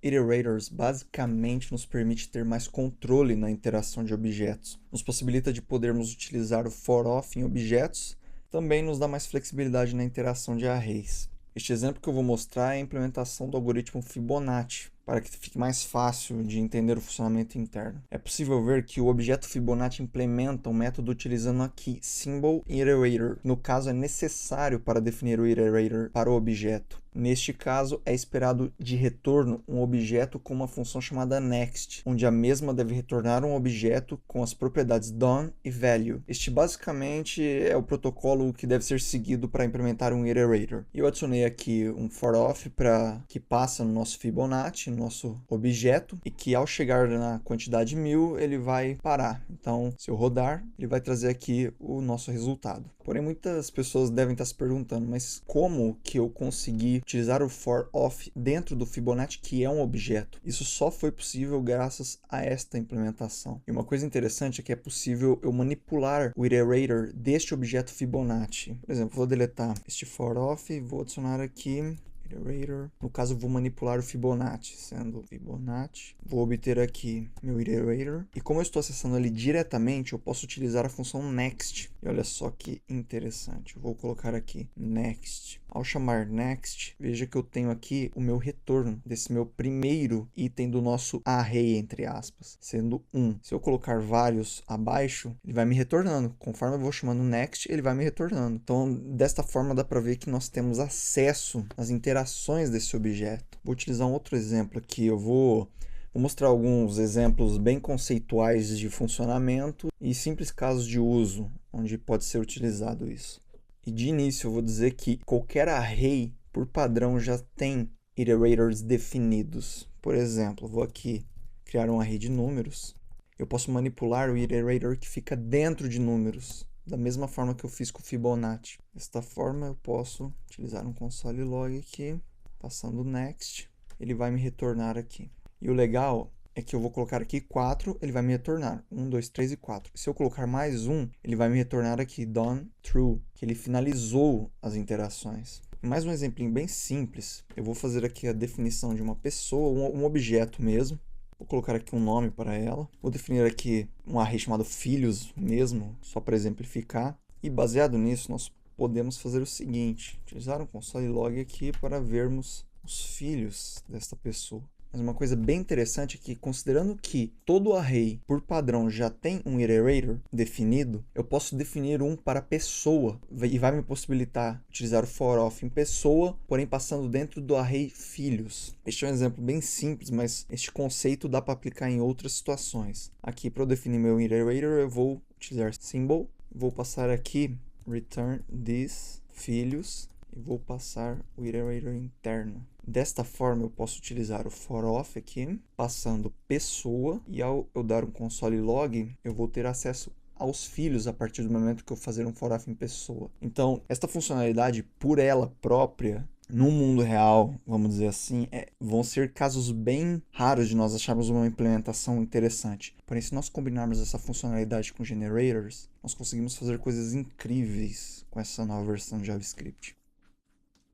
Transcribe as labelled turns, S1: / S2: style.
S1: Iterators basicamente nos permite ter mais controle na interação de objetos. Nos possibilita de podermos utilizar o for/of em objetos, também nos dá mais flexibilidade na interação de arrays. Este exemplo que eu vou mostrar é a implementação do algoritmo Fibonacci, para que fique mais fácil de entender o funcionamento interno. É possível ver que o objeto Fibonacci implementa um método utilizando aqui symbol iterator. No caso, é necessário para definir o iterator para o objeto. Neste caso, é esperado de retorno um objeto com uma função chamada next, onde a mesma deve retornar um objeto com as propriedades done e value. Este basicamente é o protocolo que deve ser seguido para implementar um iterator. Eu adicionei aqui um for/of que passa no nosso Fibonacci, no nosso objeto, e que ao chegar na quantidade 1000 ele vai parar. Então, se eu rodar, ele vai trazer aqui o nosso resultado. Porém, muitas pessoas devem estar se perguntando, mas como que eu consegui utilizar o for/of dentro do Fibonacci, que é um objeto? Isso só foi possível graças a esta implementação. E uma coisa interessante é que é possível eu manipular o iterator deste objeto Fibonacci. Por exemplo, vou deletar este for/of e vou adicionar aqui iterator. No caso, eu vou manipular o Fibonacci, sendo Fibonacci. Vou obter aqui meu iterator. E como eu estou acessando ele diretamente, eu posso utilizar a função next. E olha só que interessante. Eu vou colocar aqui next. Ao chamar next, veja que eu tenho aqui o meu retorno desse meu primeiro item do nosso array, entre aspas, sendo 1. Se eu colocar vários abaixo, ele vai me retornando. Conforme eu vou chamando next, ele vai me retornando. Então, desta forma, dá para ver que nós temos acesso às interações desse objeto. Vou utilizar um outro exemplo aqui. Eu vou mostrar alguns exemplos bem conceituais de funcionamento e simples casos de uso, onde pode ser utilizado isso. E de início eu vou dizer que qualquer array, por padrão, já tem iterators definidos. Por exemplo, vou aqui criar um array de números. Eu posso manipular o iterator que fica dentro de números, da mesma forma que eu fiz com o Fibonacci. Desta forma, eu posso utilizar um console log aqui, passando next, ele vai me retornar aqui. E o legal é que eu vou colocar aqui 4, ele vai me retornar 1, 2, 3 e 4. Se eu colocar mais um, ele vai me retornar aqui done true, que ele finalizou as interações. Mais um exemplinho bem simples. Eu vou fazer aqui a definição de uma pessoa, um objeto mesmo. Vou colocar aqui um nome para ela. Vou definir aqui um array chamado filhos mesmo, só para exemplificar. E baseado nisso, nós podemos fazer o seguinte: utilizar um console log aqui para vermos os filhos desta pessoa. Mas uma coisa bem interessante é que, considerando que todo array, por padrão, já tem um iterator definido, eu posso definir um para pessoa e vai me possibilitar utilizar o for/of em pessoa, porém passando dentro do array filhos. Este é um exemplo bem simples, mas este conceito dá para aplicar em outras situações. Aqui, para eu definir meu iterator, eu vou utilizar symbol, vou passar aqui return this filhos e vou passar o iterator interno. Desta forma, eu posso utilizar o for/of aqui, passando pessoa, e ao eu dar um console log, eu vou ter acesso aos filhos a partir do momento que eu fazer um for/of em pessoa. Então, esta funcionalidade, por ela própria, no mundo real, vamos dizer assim, vão ser casos bem raros de nós acharmos uma implementação interessante. Porém, se nós combinarmos essa funcionalidade com generators, nós conseguimos fazer coisas incríveis com essa nova versão de JavaScript.